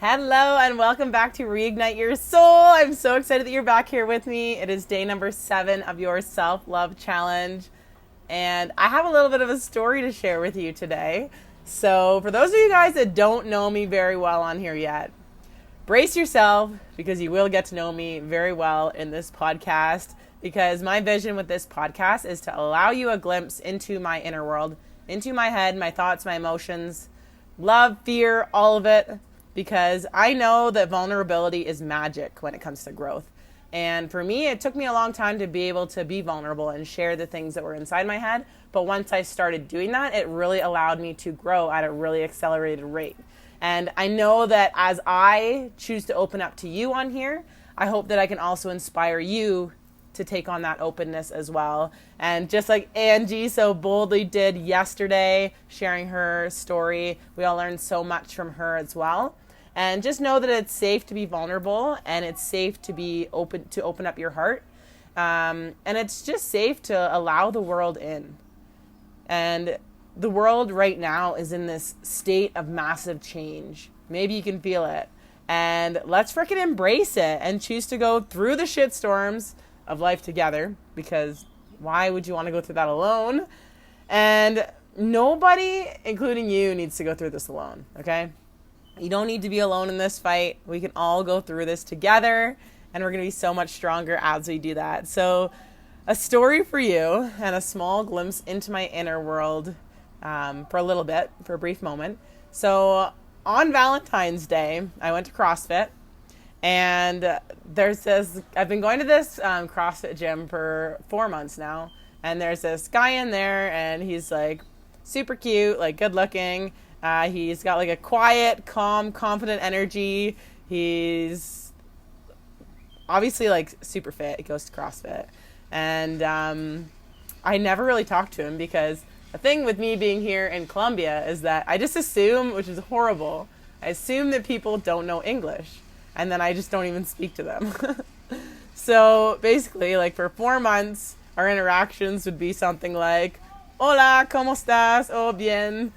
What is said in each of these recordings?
Hello and welcome back to Reignite Your Soul. I'm so excited that you're back here with me. It is day number 7 of your self-love challenge. And I have a little bit of a story to share with you today. So for those of you guys that don't know me very well on here yet, brace yourself because you will get to know me very well in this podcast. Because my vision with this podcast is to allow you a glimpse into my inner world, into my head, my thoughts, my emotions, love, fear, all of it. Because I know that vulnerability is magic when it comes to growth. And for me, it took me a long time to be able to be vulnerable and share the things that were inside my head. But once I started doing that, it really allowed me to grow at a really accelerated rate. And I know that as I choose to open up to you on here, I hope that I can also inspire you to take on that openness as well. And just like Angie so boldly did yesterday, sharing her story, we all learned so much from her as well. And just know that it's safe to be vulnerable and it's safe to be open up your heart. And it's just safe to allow the world in. And the world right now is in this state of massive change. Maybe you can feel it. And let's freaking embrace it and choose to go through the shitstorms of life together, because why would you want to go through that alone? And nobody, including you, needs to go through this alone, okay? You don't need to be alone in this fight. We can all go through this together, and we're going to be so much stronger as we do that. So a story for you and a small glimpse into my inner world for a little bit, for a brief moment. So on Valentine's Day, I went to CrossFit. And I've been going to this CrossFit gym for 4 months now. And there's this guy in there and he's like super cute, like good looking. He's got like a quiet, calm, confident energy. He's obviously like super fit. He goes to CrossFit. And I never really talked to him because the thing with me being here in Colombia is that I just assume, which is horrible, I assume that people don't know English. And then I just don't even speak to them. So basically, like for 4 months, our interactions would be something like, hola, ¿cómo estás? Oh, bien.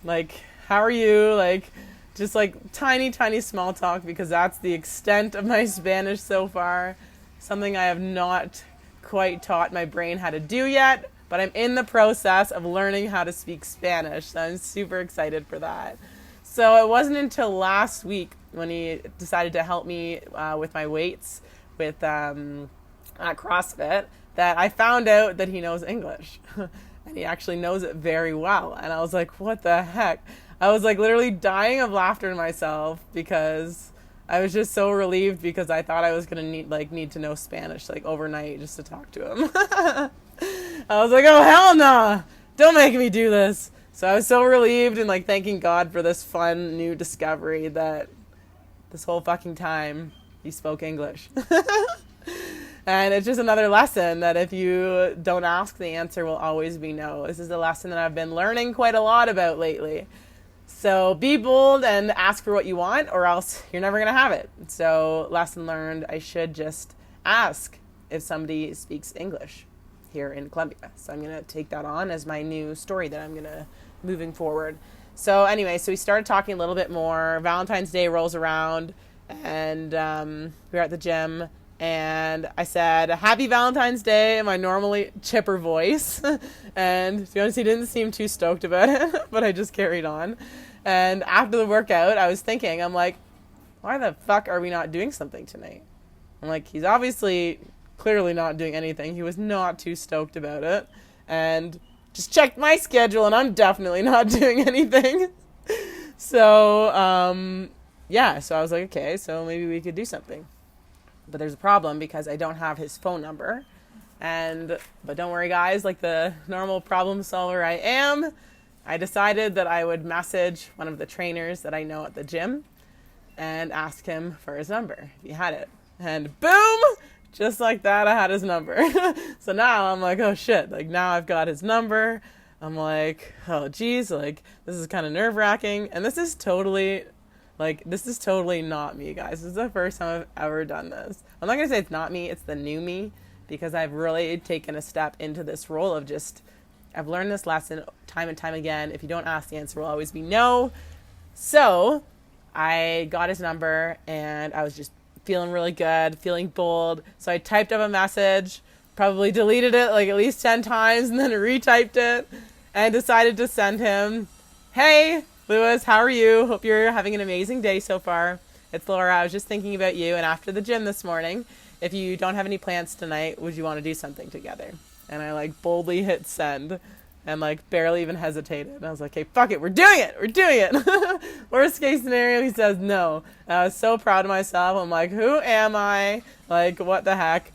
Like, how are you? Like, just like tiny, tiny small talk, because that's the extent of my Spanish so far. Something I have not quite taught my brain how to do yet, but I'm in the process of learning how to speak Spanish. So I'm super excited for that. So it wasn't until last week when he decided to help me with my weights at CrossFit that I found out that he knows English. And he actually knows it very well. And I was like, what the heck? I was like literally dying of laughter to myself because I was just so relieved, because I thought I was going to need to know Spanish like overnight just to talk to him. I was like, oh, hell no. Don't make me do this. So I was so relieved and like thanking God for this fun new discovery that this whole fucking time he spoke English. And it's just another lesson that if you don't ask, the answer will always be no. This is a lesson that I've been learning quite a lot about lately. So be bold and ask for what you want, or else you're never going to have it. So lesson learned, I should just ask if somebody speaks English here in Colombia. So I'm going to take that on as my new story that I'm going to moving forward. So anyway, so we started talking a little bit more. Valentine's Day rolls around and we were at the gym and I said, Happy Valentine's Day in my normally chipper voice. And to be honest, he didn't seem too stoked about it, but I just carried on. And after the workout, I was thinking, I'm like, why the fuck are we not doing something tonight? I'm like, he's obviously clearly not doing anything. He was not too stoked about it. And just checked my schedule and I'm definitely not doing anything. So, so I was like, okay, so maybe we could do something. But there's a problem because I don't have his phone number. But don't worry guys, like the normal problem solver I am, I decided that I would message one of the trainers that I know at the gym and ask him for his number if he had it. And boom! Just like that, I had his number. So now I'm like, oh shit, like now I've got his number. I'm like, oh geez, like this is kind of nerve-wracking. And this is totally not me, guys. This is the first time I've ever done this. I'm not going to say it's not me, it's the new me, because I've really taken a step into this role of just, I've learned this lesson time and time again. If you don't ask, the answer will always be no. So I got his number and I was just feeling really good, feeling bold. So I typed up a message, probably deleted it like at least 10 times and then retyped it and decided to send him, "Hey, Lewis, how are you? Hope you're having an amazing day so far. It's Laura. I was just thinking about you and after the gym this morning. If you don't have any plans tonight, would you want to do something together?" And I like boldly hit send and like barely even hesitated. And I was like, "Hey, fuck it. We're doing it. We're doing it." Worst case scenario, he says no. And I was so proud of myself. I'm like, who am I? Like, what the heck?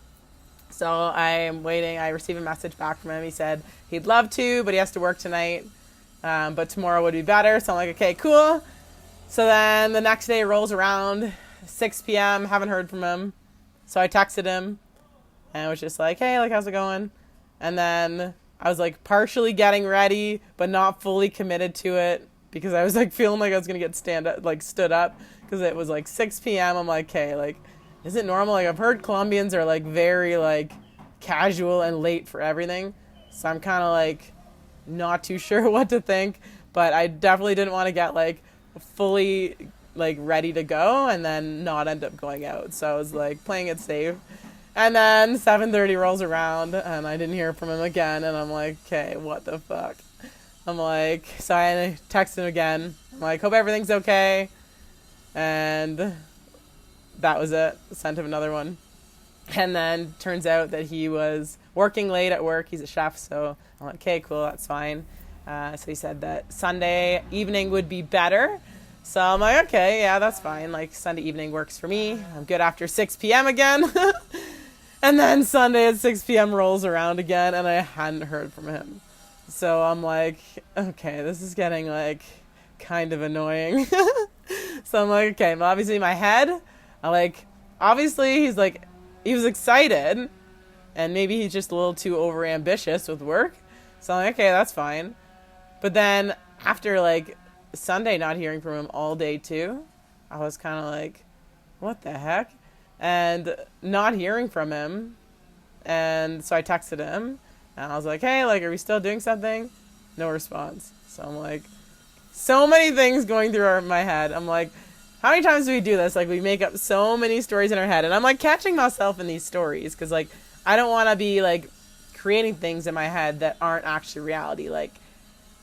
So I am waiting. I received a message back from him. He said he'd love to, but he has to work tonight. But tomorrow would be better. So I'm like, okay, cool. So then the next day rolls around, 6 p.m. Haven't heard from him. So I texted him and was just like, "Hey, like, how's it going?" And then I was like partially getting ready, but not fully committed to it because I was like feeling like I was going to get stood up because it was like 6 p.m. I'm like, "Hey, like, is it normal?" Like, I've heard Colombians are like very like casual and late for everything. So I'm kind of like not too sure what to think, but I definitely didn't want to get like fully like ready to go and then not end up going out. So I was like playing it safe. And then 7:30 rolls around and I didn't hear from him again. And I'm like, okay, what the fuck? I'm like, so I texted him again. I'm like, "Hope everything's okay." And that was it. Sent him another one. And then turns out that he was working late at work. He's a chef. So I'm like, okay, cool. That's fine. So he said that Sunday evening would be better. So I'm like, okay, yeah, that's fine. Like, Sunday evening works for me. I'm good after 6 p.m. again. And then Sunday at 6 p.m. rolls around again, and I hadn't heard from him. So I'm like, okay, this is getting, like, kind of annoying. So I'm like, okay, well, obviously in my head, obviously he's like, he was excited, and maybe he's just a little too overambitious with work. So I'm like, okay, that's fine. But then after, like, Sunday not hearing from him all day too, I was kind of like, what the heck? And not hearing from him. And so I texted him and I was like, "Hey, like, are we still doing something?" No response. So I'm like, so many things going through my head. I'm like, how many times do we do this? Like, we make up so many stories in our head, and I'm like catching myself in these stories because like I don't want to be like creating things in my head that aren't actually reality. Like,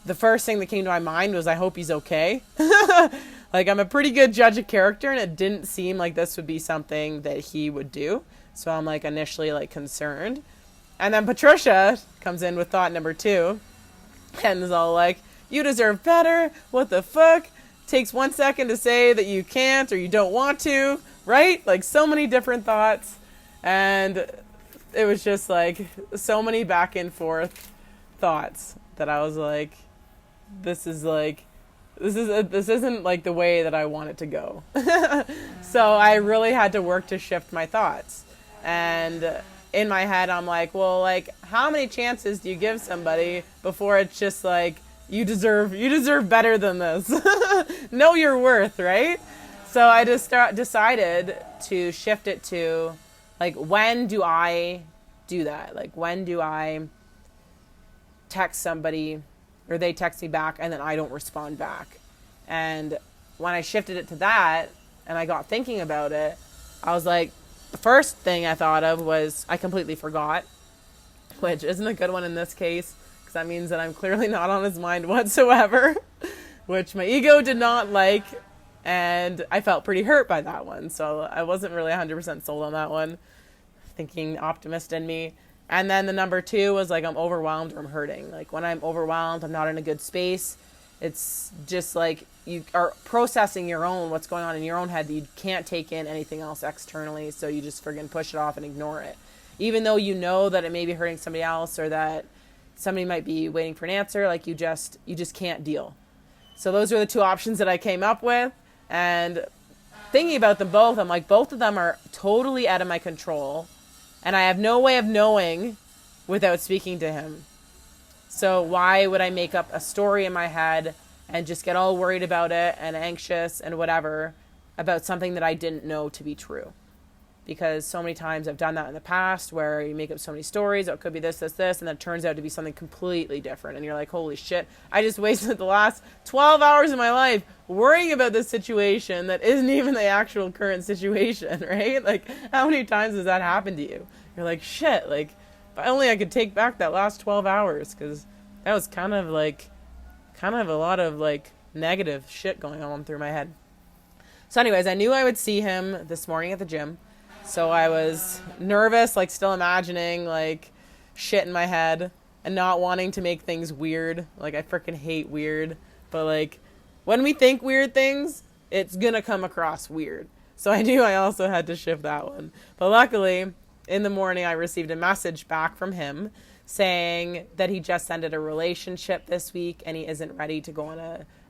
the first thing that came to my mind was, I hope he's okay. Like, I'm a pretty good judge of character, and it didn't seem like this would be something that he would do. So I'm like initially like concerned. And then Patricia comes in with thought number 2 and is all like, "You deserve better. What the fuck? Takes 1 second to say that you can't or you don't want to," right? Like, so many different thoughts. And it was just like so many back and forth thoughts that I was like, this isn't like the way that I want it to go. So I really had to work to shift my thoughts. And in my head, I'm like, well, like, how many chances do you give somebody before it's just like, you deserve better than this? Know your worth, right? So I just decided to shift it to, like, when do I do that? Like, when do I text somebody or they text me back and then I don't respond back? And when I shifted it to that and I got thinking about it, I was like, the first thing I thought of was I completely forgot, which isn't a good one in this case because that means that I'm clearly not on his mind whatsoever, which my ego did not like, and I felt pretty hurt by that one. So I wasn't really 100% sold on that one, thinking optimist in me. And then the number 2 was like, I'm overwhelmed or I'm hurting. Like, when I'm overwhelmed, I'm not in a good space. It's just like you are processing what's going on in your own head. You can't take in anything else externally, so you just friggin' push it off and ignore it. Even though you know that it may be hurting somebody else or that somebody might be waiting for an answer, like, you just can't deal. So those are the 2 options that I came up with. And thinking about them both, I'm like, both of them are totally out of my control. And I have no way of knowing without speaking to him. So why would I make up a story in my head and just get all worried about it and anxious and whatever about something that I didn't know to be true? because so many times I've done that in the past where you make up so many stories, oh, it could be this, and then it turns out to be something completely different. And you're like, holy shit, I just wasted the last 12 hours of my life worrying about this situation that isn't even the actual current situation, right? Like, how many times has that happened to you? You're like, shit, like, if only I could take back that last 12 hours, because that was kind of a lot of, like, negative shit going on through my head. So anyways, I knew I would see him this morning at the gym. So I was nervous, like still imagining like shit in my head and not wanting to make things weird. Like I freaking hate weird. But like when we think weird things, it's gonna come across weird. So I knew I also had to shift that one. But luckily, in the morning, I received a message back from him saying that he just ended a relationship this week and he isn't ready to go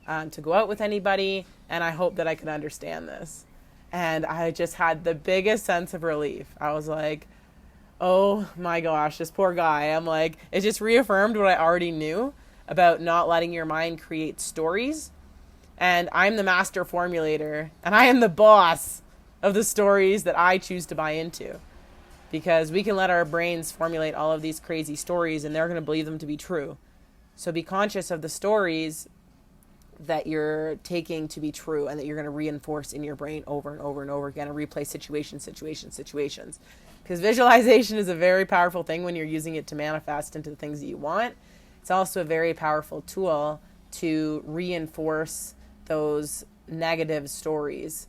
on to go out with anybody. And I hope that I can understand this. And I just had the biggest sense of relief. I was like, oh my gosh, this poor guy. I'm like, it just reaffirmed what I already knew about not letting your mind create stories. And I'm the master formulator, and I am the boss of the stories that I choose to buy into. Because we can let our brains formulate all of these crazy stories, and they're going to believe them to be true. So be conscious of the stories that you're taking to be true and that you're going to reinforce in your brain over and over and over again and replay situations. Because visualization is a very powerful thing when you're using it to manifest into the things that you want. It's also a very powerful tool to reinforce those negative stories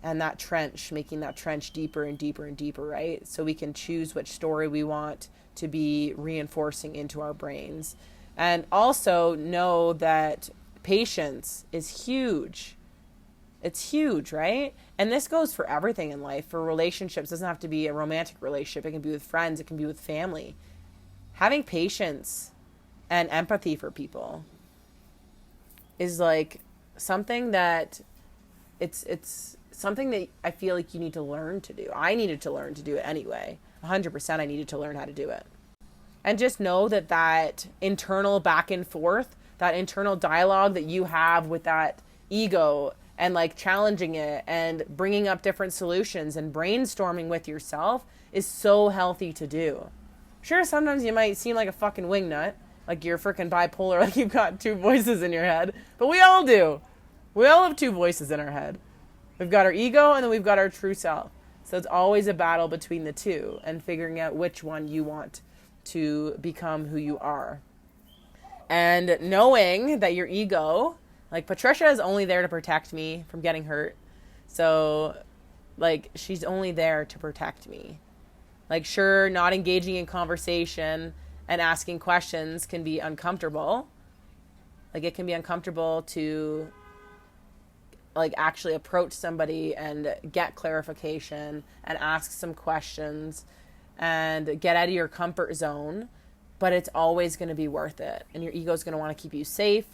and that trench, making that trench deeper and deeper and deeper, right? So we can choose which story we want to be reinforcing into our brains. And also know that patience is huge. It's huge, right? And this goes for everything in life. For relationships, it doesn't have to be a romantic relationship. It can be with friends. It can be with family. Having patience and empathy for people is like something that it's something that I feel like you need to learn to do. I needed to learn to do it anyway. 100% I needed to learn how to do it. And just know that internal back and forth, that internal dialogue that you have with that ego and like challenging it and bringing up different solutions and brainstorming with yourself is so healthy to do. Sure, sometimes you might seem like a fucking wingnut, like you're freaking bipolar, like you've got two voices in your head, but we all do. We all have two voices in our head. We've got our ego and then we've got our true self. So it's always a battle between the two and figuring out which one you want to become who you are. And knowing that your ego, like Patricia is only there to protect me from getting hurt. So like she's only there to protect me. Like sure, not engaging in conversation and asking questions can be uncomfortable. Like it can be uncomfortable to like actually approach somebody and get clarification and ask some questions and get out of your comfort zone. But it's always going to be worth it. And your ego is going to want to keep you safe,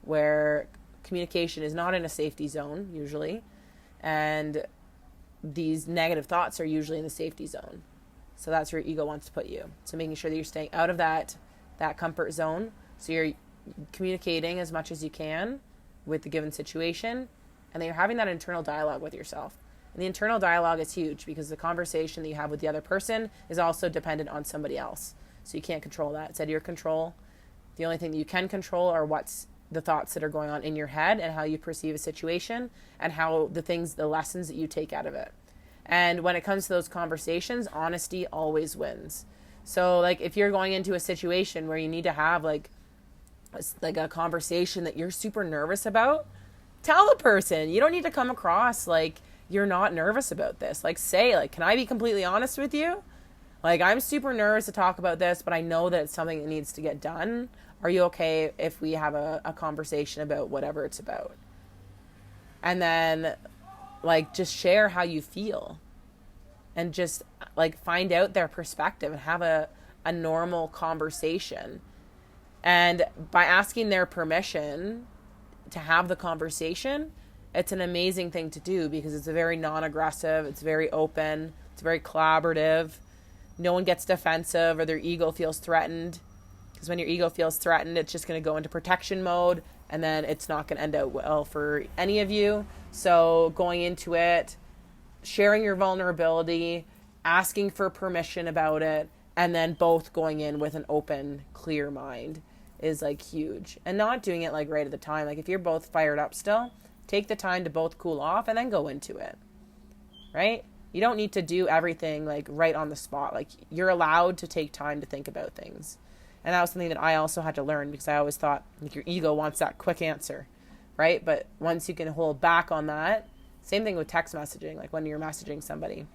where communication is not in a safety zone, usually. And these negative thoughts are usually in the safety zone. So that's where your ego wants to put you. So making sure that you're staying out of that comfort zone. So you're communicating as much as you can with the given situation. And then you're having that internal dialogue with yourself. And the internal dialogue is huge because the conversation that you have with the other person is also dependent on somebody else. So you can't control that. It's out of your control. The only thing that you can control are what's the thoughts that are going on in your head and how you perceive a situation and how the lessons that you take out of it. And when it comes to those conversations, honesty always wins. So like if you're going into a situation where you need to have like a conversation that you're super nervous about, tell the person. You don't need to come across like you're not nervous about this. Like say, like, can I be completely honest with you? Like, I'm super nervous to talk about this, but I know that it's something that needs to get done. Are you okay if we have a conversation about whatever it's about? And then, like, just share how you feel. And just, like, find out their perspective and have a normal conversation. And by asking their permission to have the conversation, it's an amazing thing to do because it's a very non-aggressive, it's very open, it's very collaborative. No one gets defensive or their ego feels threatened. Because when your ego feels threatened, it's just going to go into protection mode and then it's not going to end out well for any of you. So going into it, sharing your vulnerability, asking for permission about it, and then both going in with an open, clear mind is like huge. And not doing it like right at the time. Like if you're both fired up still, take the time to both cool off and then go into it. Right? You don't need to do everything like right on the spot. Like you're allowed to take time to think about things. And that was something that I also had to learn, because I always thought like your ego wants that quick answer, right? But once you can hold back on that, same thing with text messaging. Like when you're messaging somebody,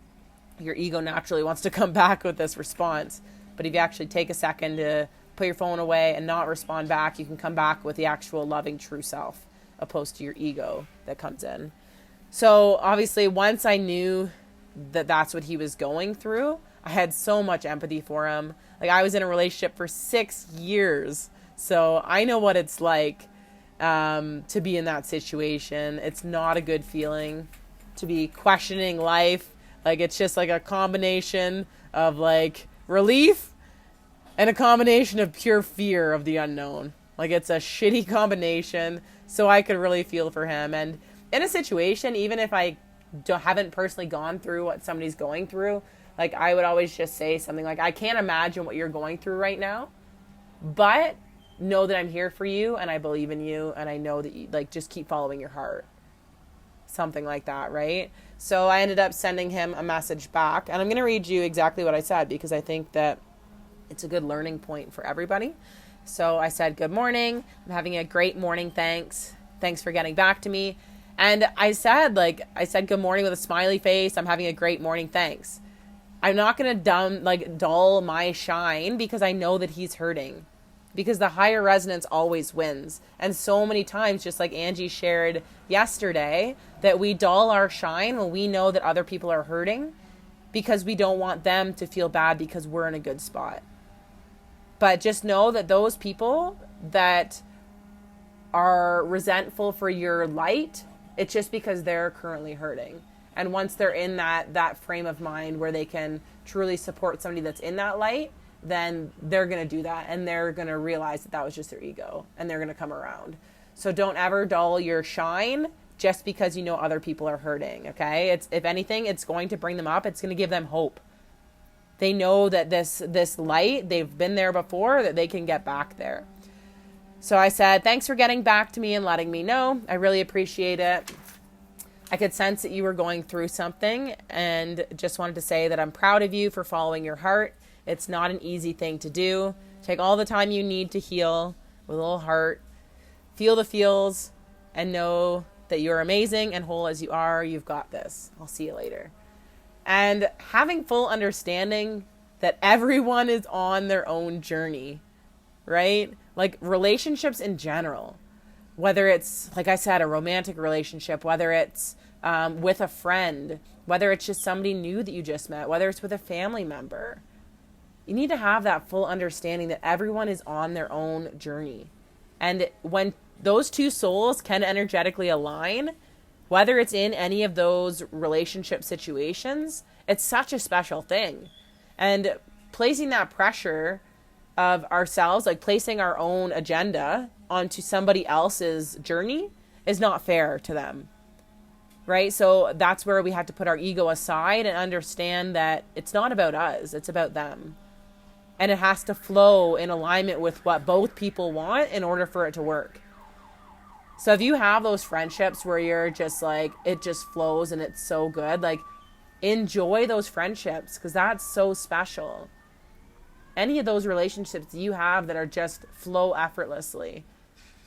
your ego naturally wants to come back with this response. But if you actually take a second to put your phone away and not respond back, you can come back with the actual loving true self, opposed to your ego that comes in. So obviously once I knew that that's what he was going through, I had so much empathy for him. Like I was in a relationship for 6 years, so I know what it's like to be in that situation. It's not a good feeling to be questioning life. Like it's just like a combination of like relief and a combination of pure fear of the unknown. Like it's a shitty combination. So I could really feel for him. And in a situation, even if I haven't personally gone through what somebody's going through, like I would always just say something like, I can't imagine what you're going through right now, but know that I'm here for you and I believe in you and I know that you like just keep following your heart. Something like that, right? So I ended up sending him a message back, and I'm going to read you exactly what I said because I think that it's a good learning point for everybody. So I said, good morning. I'm having a great morning. Thanks for getting back to me. And I said good morning with a smiley face. I'm having a great morning. Thanks. I'm not going to dull my shine because I know that he's hurting, because the higher resonance always wins. And so many times, just like Angie shared yesterday, that we dull our shine when we know that other people are hurting because we don't want them to feel bad because we're in a good spot. But just know that those people that are resentful for your light, it's just because they're currently hurting. And once they're in that frame of mind where they can truly support somebody that's in that light, then they're going to do that, and they're going to realize that was just their ego, and they're going to come around. So don't ever dull your shine just because you know other people are hurting, okay? It's, if anything, it's going to bring them up. It's going to give them hope. They know that this light, they've been there before, that they can get back there. So I said, thanks for getting back to me and letting me know. I really appreciate it. I could sense that you were going through something, and just wanted to say that I'm proud of you for following your heart. It's not an easy thing to do. Take all the time you need to heal with a little heart. Feel the feels and know that you're amazing and whole as you are. You've got this. I'll see you later. And having full understanding that everyone is on their own journey, right? Like relationships in general, whether it's, like I said, a romantic relationship, whether it's with a friend, whether it's just somebody new that you just met, whether it's with a family member. You need to have that full understanding that everyone is on their own journey. And when those two souls can energetically align, whether it's in any of those relationship situations, it's such a special thing. And placing that pressure of ourselves, like placing our own agenda onto somebody else's journey, is not fair to them. Right? So that's where we have to put our ego aside and understand that it's not about us, it's about them. And it has to flow in alignment with what both people want in order for it to work. So if you have those friendships where you're just like, it just flows and it's so good, like enjoy those friendships because that's so special. Any of those relationships you have that are just flow effortlessly,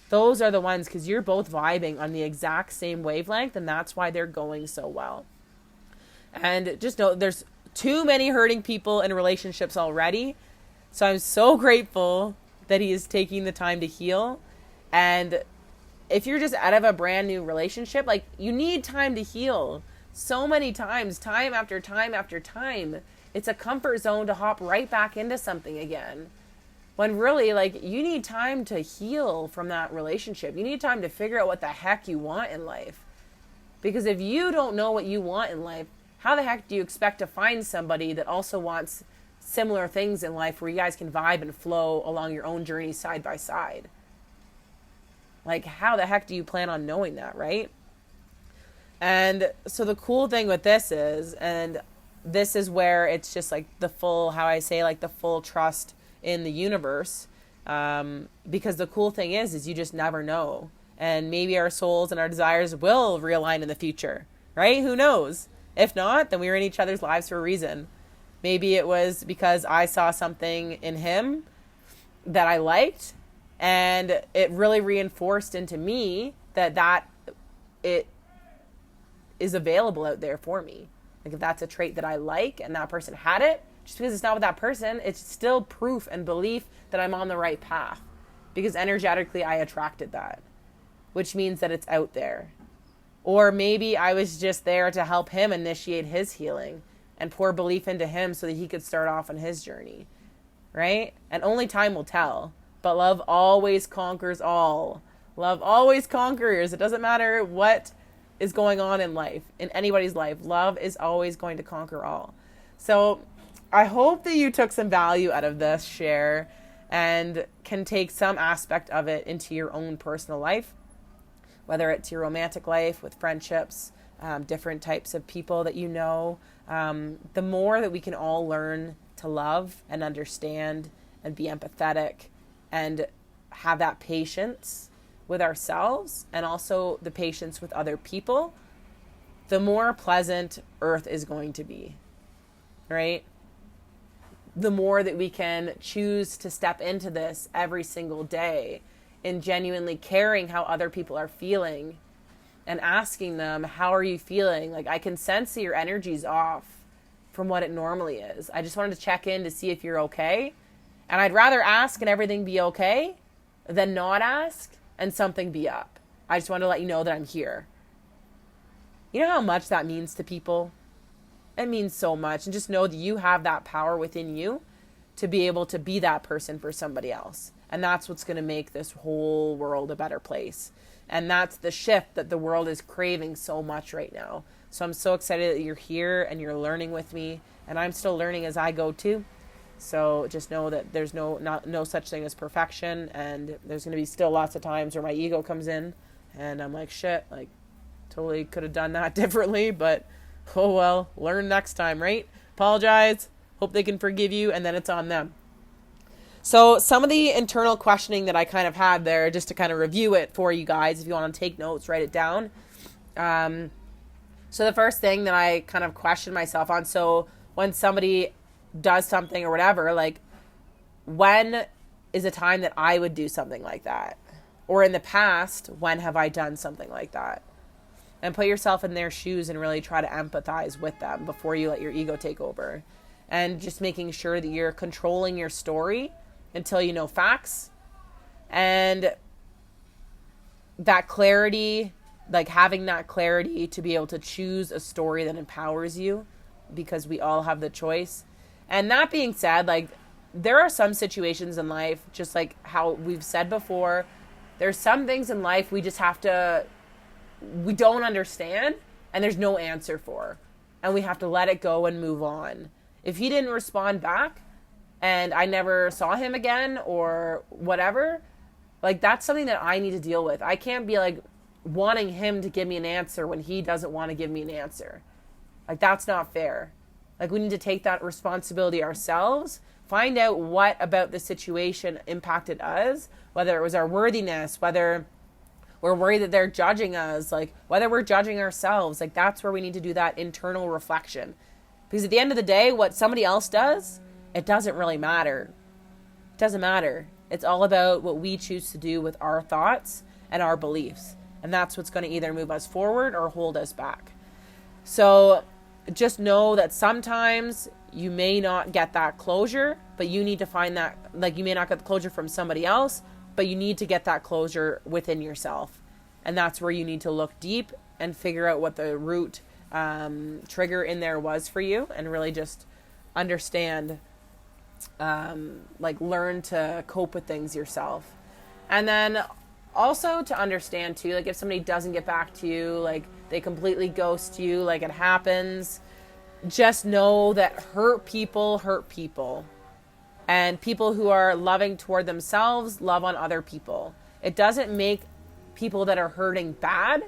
those are the ones because you're both vibing on the exact same wavelength, and that's why they're going so well. And just know there's too many hurting people in relationships already. So I'm so grateful that he is taking the time to heal. And if you're just out of a brand new relationship, like you need time to heal so many times, time after time after time. It's a comfort zone to hop right back into something again. When really, like, you need time to heal from that relationship. You need time to figure out what the heck you want in life. Because if you don't know what you want in life, how the heck do you expect to find somebody that also wants similar things in life where you guys can vibe and flow along your own journey side by side? Like, how the heck do you plan on knowing that, right? And so the cool thing with this is, and this is where it's just like the full, how I say, like the full trust in the universe. Because the cool thing is you just never know. And maybe our souls and our desires will realign in the future, right? Who knows? If not, then we were in each other's lives for a reason. Maybe it was because I saw something in him that I liked, and it really reinforced into me that it is available out there for me. Like if that's a trait that I like and that person had it, just because it's not with that person, it's still proof and belief that I'm on the right path, because energetically I attracted that, which means that it's out there. Or maybe I was just there to help him initiate his healing and pour belief into him so that he could start off on his journey, right? And only time will tell. But love always conquers all. Love always conquers. It doesn't matter what is going on in life, in anybody's life. Love is always going to conquer all. So I hope that you took some value out of this share and can take some aspect of it into your own personal life, whether it's your romantic life with friendships, different types of people that you know. The more that we can all learn to love and understand and be empathetic and have that patience with ourselves and also the patience with other people, the more pleasant Earth is going to be, right? The more that we can choose to step into this every single day in genuinely caring how other people are feeling and asking them, how are you feeling? Like, I can sense that your energy's off from what it normally is. I just wanted to check in to see if you're okay. And I'd rather ask and everything be okay than not ask and something be up. I just want to let you know that I'm here. You know how much that means to people? It means so much. And just know that you have that power within you to be able to be that person for somebody else. And that's what's going to make this whole world a better place. And that's the shift that the world is craving so much right now. So I'm so excited that you're here and you're learning with me. And I'm still learning as I go too. So just know that there's no such thing as perfection. And there's going to be still lots of times where my ego comes in. And I'm like, shit, like totally could have done that differently. But oh well, learn next time, right? Apologize. Hope they can forgive you. And then it's on them. So some of the internal questioning that I kind of had there, just to kind of review it for you guys, if you want to take notes, write it down. So the first thing that I kind of questioned myself on, so when somebody does something or whatever, like when is a time that I would do something like that? Or in the past, when have I done something like that? And put yourself in their shoes and really try to empathize with them before you let your ego take over. And just making sure that you're controlling your story until you know facts, and that clarity, like having that clarity to be able to choose a story that empowers you, because we all have the choice. And that being said, like there are some situations in life, just like how we've said before, there's some things in life we just we don't understand and there's no answer for, and we have to let it go and move on. If he didn't respond back and I never saw him again or whatever, like that's something that I need to deal with. I can't be like wanting him to give me an answer when he doesn't want to give me an answer. Like that's not fair. Like we need to take that responsibility ourselves, find out what about the situation impacted us, whether it was our worthiness, whether we're worried that they're judging us, like whether we're judging ourselves. Like that's where we need to do that internal reflection. Because at the end of the day, what somebody else does, it doesn't really matter. It doesn't matter. It's all about what we choose to do with our thoughts and our beliefs. And that's what's going to either move us forward or hold us back. So just know that sometimes you may not get that closure, but you need to find that, like you may not get the closure from somebody else, but you need to get that closure within yourself. And that's where you need to look deep and figure out what the root trigger in there was for you, and really just understand, like learn to cope with things yourself. And then also to understand too, like if somebody doesn't get back to you, like they completely ghost you, like it happens, just know that hurt people, and people who are loving toward themselves love on other people. It doesn't make people that are hurting bad.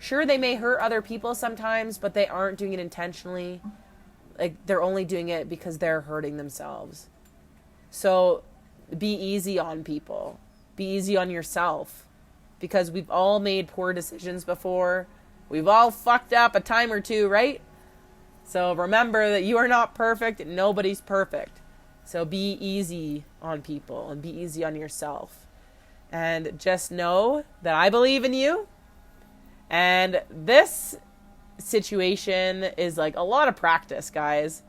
Sure, they may hurt other people sometimes, but they aren't doing it intentionally. Like, they're only doing it because they're hurting themselves. So be easy on people. Be easy on yourself. Because we've all made poor decisions before. We've all fucked up a time or two, right? So remember that you are not perfect and nobody's perfect. So be easy on people and be easy on yourself. And just know that I believe in you. And this situation is like a lot of practice, guys.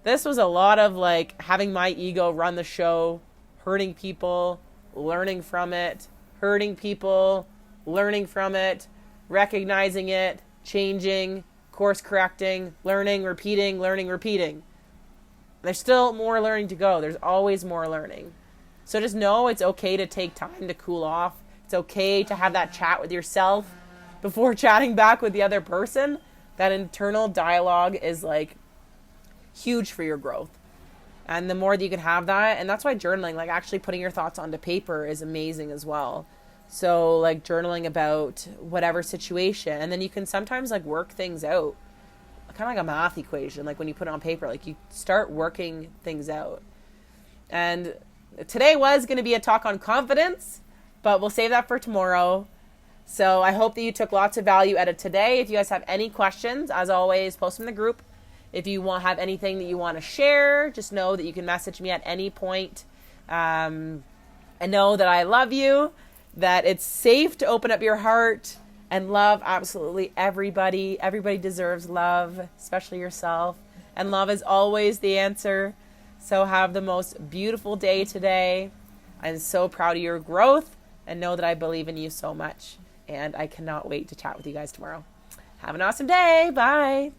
This was a lot of like having my ego run the show, hurting people, learning from it, hurting people, learning from it, recognizing it, changing, course correcting, learning, repeating. There's still more learning to go. There's always more learning. So just know it's okay to take time to cool off. It's okay to have that chat with yourself before chatting back with the other person. That internal dialogue is like huge for your growth. And the more that you can have that, and that's why journaling, like actually putting your thoughts onto paper is amazing as well. So like journaling about whatever situation, and then you can sometimes like work things out. Kind of like a math equation, like when you put it on paper, like you start working things out. And today was going to be a talk on confidence, but we'll save that for tomorrow. So I hope that you took lots of value out of today. If you guys have any questions, as always, post them in the group. If you have anything that you want to share, just know that you can message me at any point. And know that I love you, that it's safe to open up your heart and love absolutely everybody. Everybody deserves love, especially yourself. And love is always the answer. So have the most beautiful day today. I'm so proud of your growth and know that I believe in you so much. And I cannot wait to chat with you guys tomorrow. Have an awesome day. Bye.